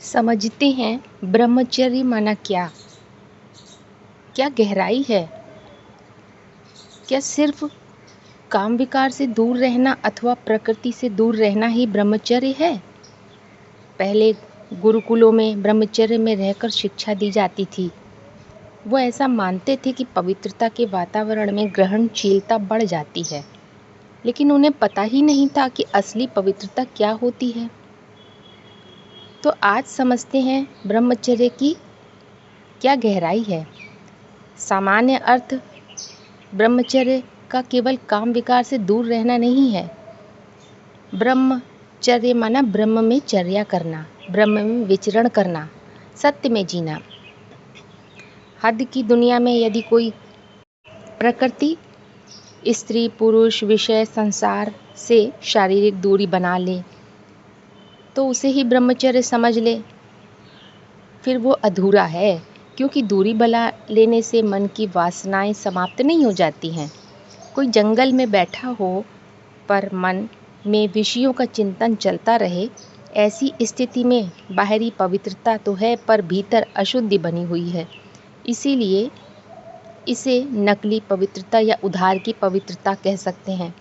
समझते हैं ब्रह्मचर्य माना क्या? क्या गहराई है? क्या सिर्फ काम विकार से दूर रहना अथवा प्रकृति से दूर रहना ही ब्रह्मचर्य है? पहले गुरुकुलों में ब्रह्मचर्य में रहकर शिक्षा दी जाती थी। वो ऐसा मानते थे कि पवित्रता के वातावरण में ग्रहणशीलता बढ़ जाती है, लेकिन उन्हें पता ही नहीं था कि असली पवित्रता क्या होती है। तो आज समझते हैं ब्रह्मचर्य की क्या गहराई है। सामान्य अर्थ ब्रह्मचर्य का केवल काम विकार से दूर रहना नहीं है। ब्रह्मचर्य माना ब्रह्म में चर्या करना, ब्रह्म में विचरण करना, सत्य में जीना। हद की दुनिया में यदि कोई प्रकृति, स्त्री, पुरुष, विषय, संसार से शारीरिक दूरी बना ले तो उसे ही ब्रह्मचर्य समझ ले, फिर वो अधूरा है, क्योंकि दूरी बना लेने से मन की वासनाएं समाप्त नहीं हो जाती हैं। कोई जंगल में बैठा हो पर मन में विषयों का चिंतन चलता रहे, ऐसी स्थिति में बाहरी पवित्रता तो है पर भीतर अशुद्धि बनी हुई है। इसीलिए इसे नकली पवित्रता या उधार की पवित्रता कह सकते हैं।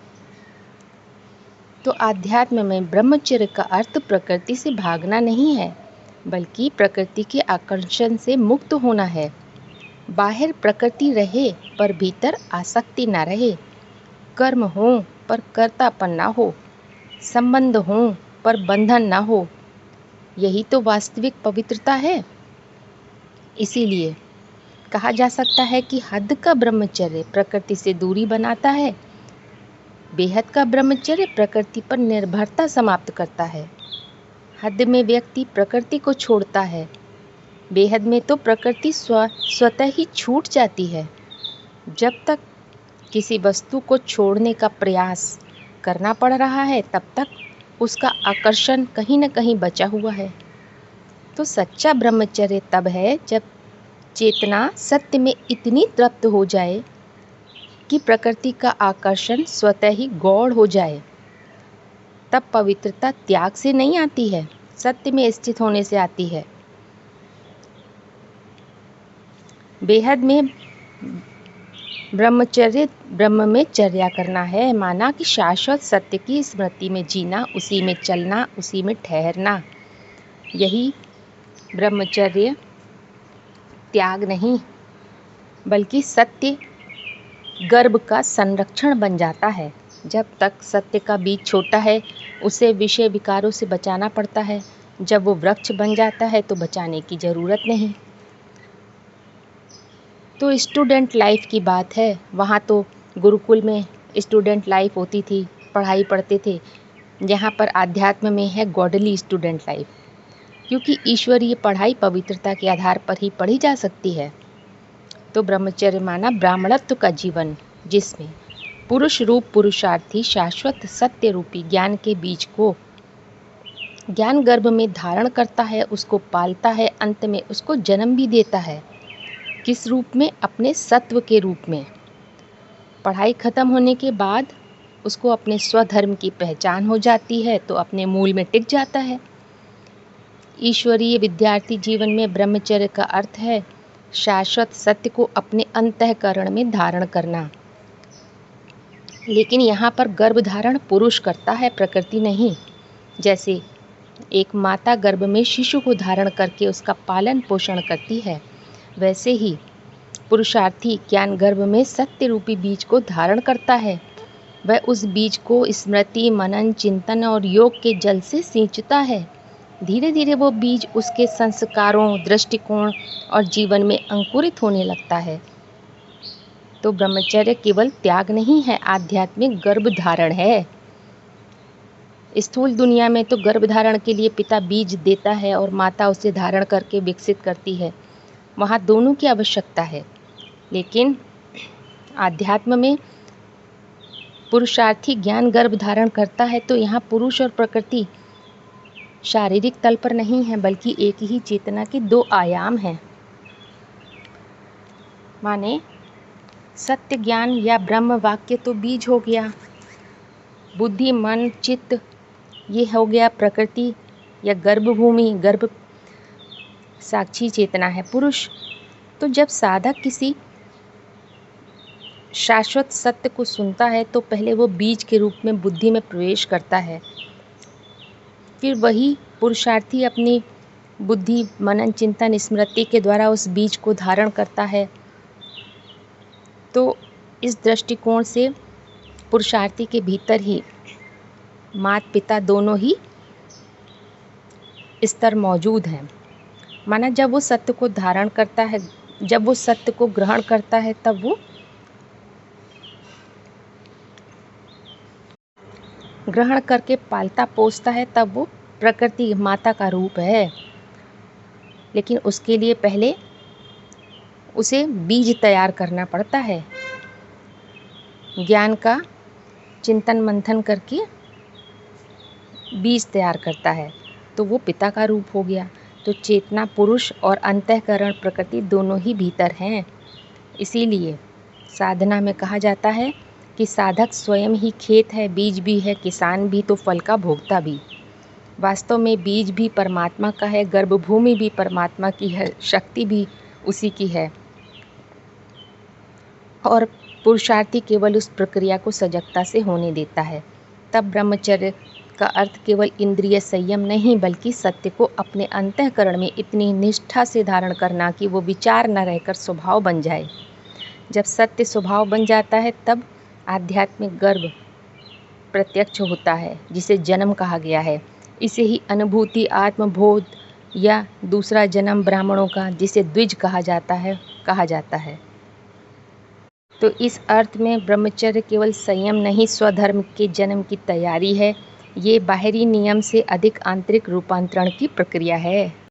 तो आध्यात्म में ब्रह्मचर्य का अर्थ प्रकृति से भागना नहीं है, बल्कि प्रकृति के आकर्षण से मुक्त होना है। बाहर प्रकृति रहे पर भीतर आसक्ति न रहे, कर्म हो पर कर्तापन ना हो, संबंध हो पर बंधन ना हो। यही तो वास्तविक पवित्रता है। इसीलिए कहा जा सकता है कि हद का ब्रह्मचर्य प्रकृति से दूरी बनाता है, बेहद का ब्रह्मचर्य प्रकृति पर निर्भरता समाप्त करता है। हद में व्यक्ति प्रकृति को छोड़ता है, बेहद में तो प्रकृति स्वतः ही छूट जाती है। जब तक किसी वस्तु को छोड़ने का प्रयास करना पड़ रहा है, तब तक उसका आकर्षण कहीं न कहीं बचा हुआ है। तो सच्चा ब्रह्मचर्य तब है जब चेतना सत्य में इतनी तृप्त हो जाए कि प्रकृति का आकर्षण स्वतः ही गौण हो जाए। तब पवित्रता त्याग से नहीं आती है, सत्य में स्थित होने से आती है। बेहद में ब्रह्मचर्य ब्रह्म में चर्या करना है, माना कि शाश्वत सत्य की स्मृति में जीना, उसी में चलना, उसी में ठहरना। यही ब्रह्मचर्य त्याग नहीं, बल्कि सत्य गर्भ का संरक्षण बन जाता है। जब तक सत्य का बीज छोटा है, उसे विषय विकारों से बचाना पड़ता है। जब वो वृक्ष बन जाता है तो बचाने की ज़रूरत नहीं। तो स्टूडेंट लाइफ की बात है, वहाँ तो गुरुकुल में स्टूडेंट लाइफ होती थी, पढ़ाई पढ़ते थे। यहाँ पर आध्यात्म में है गॉडली स्टूडेंट लाइफ, क्योंकि ईश्वरीय पढ़ाई पवित्रता के आधार पर ही पढ़ी जा सकती है। तो ब्रह्मचर्य माना ब्राह्मणत्व का जीवन, जिसमें पुरुष रूप पुरुषार्थी शाश्वत सत्य रूपी ज्ञान के बीज को ज्ञान गर्भ में धारण करता है, उसको पालता है, अंत में उसको जन्म भी देता है। किस रूप में? अपने सत्व के रूप में। पढ़ाई खत्म होने के बाद उसको अपने स्वधर्म की पहचान हो जाती है, तो अपने मूल में टिक जाता है। ईश्वरीय विद्यार्थी जीवन में ब्रह्मचर्य का अर्थ है शाश्वत सत्य को अपने अंतःकरण में धारण करना। लेकिन यहाँ पर गर्भधारण पुरुष करता है, प्रकृति नहीं। जैसे एक माता गर्भ में शिशु को धारण करके उसका पालन पोषण करती है, वैसे ही पुरुषार्थी ज्ञान गर्भ में सत्य रूपी बीज को धारण करता है। वह उस बीज को स्मृति, मनन, चिंतन और योग के जल से सींचता है। धीरे धीरे वो बीज उसके संस्कारों, दृष्टिकोण और जीवन में अंकुरित होने लगता है। तो ब्रह्मचर्य केवल त्याग नहीं है, आध्यात्मिक गर्भधारण है। स्थूल दुनिया में तो गर्भधारण के लिए पिता बीज देता है और माता उसे धारण करके विकसित करती है। वहाँ दोनों की आवश्यकता है। लेकिन आध्यात्म में पुरुषार्थी ज्ञान गर्भ धारण करता है, तो यहाँ पुरुष और प्रकृति शारीरिक तल पर नहीं है, बल्कि एक ही चेतना के दो आयाम हैं। माने सत्य ज्ञान या ब्रह्म वाक्य तो बीज हो गया, बुद्धि, मन, चित्त ये हो गया प्रकृति या गर्भभूमि, गर्भ साक्षी चेतना है। पुरुष तो जब साधक किसी शाश्वत सत्य को सुनता है तो पहले वो बीज के रूप में बुद्धि में प्रवेश करता है, फिर वही पुरुषार्थी अपनी बुद्धि, मनन, चिंतन, स्मृति के द्वारा उस बीज को धारण करता है। तो इस दृष्टिकोण से पुरुषार्थी के भीतर ही माता पिता दोनों ही स्तर मौजूद हैं। माना जब वो सत्य को धारण करता है, जब वो सत्य को ग्रहण करता है, तब वो ग्रहण करके पालता पोसता है, तब वो प्रकृति माता का रूप है। लेकिन उसके लिए पहले उसे बीज तैयार करना पड़ता है। ज्ञान का चिंतन मंथन करके बीज तैयार करता है, तो वो पिता का रूप हो गया। तो चेतना पुरुष और अंतःकरण प्रकृति दोनों ही भीतर हैं। इसीलिए साधना में कहा जाता है कि साधक स्वयं ही खेत है, बीज भी है, किसान भी, तो फल का भोक्ता भी। वास्तव में बीज भी परमात्मा का है, गर्भभूमि भी परमात्मा की है, शक्ति भी उसी की है। और पुरुषार्थी केवल उस प्रक्रिया को सजगता से होने देता है। तब ब्रह्मचर्य का अर्थ केवल इंद्रिय संयम नहीं, बल्कि सत्य को अपने अंतःकरण में इतनी निष्ठा से धारण करना कि वो विचार न रहकर स्वभाव बन जाए। जब सत्य स्वभाव बन जाता है तब आध्यात्मिक गर्भ प्रत्यक्ष होता है, जिसे जन्म कहा गया है। इसे ही अनुभूति, आत्मबोध या दूसरा जन्म ब्राह्मणों का, जिसे द्विज कहा जाता है। तो इस अर्थ में ब्रह्मचर्य केवल संयम नहीं, स्वधर्म के जन्म की तैयारी है। ये बाहरी नियम से अधिक आंतरिक रूपांतरण की प्रक्रिया है।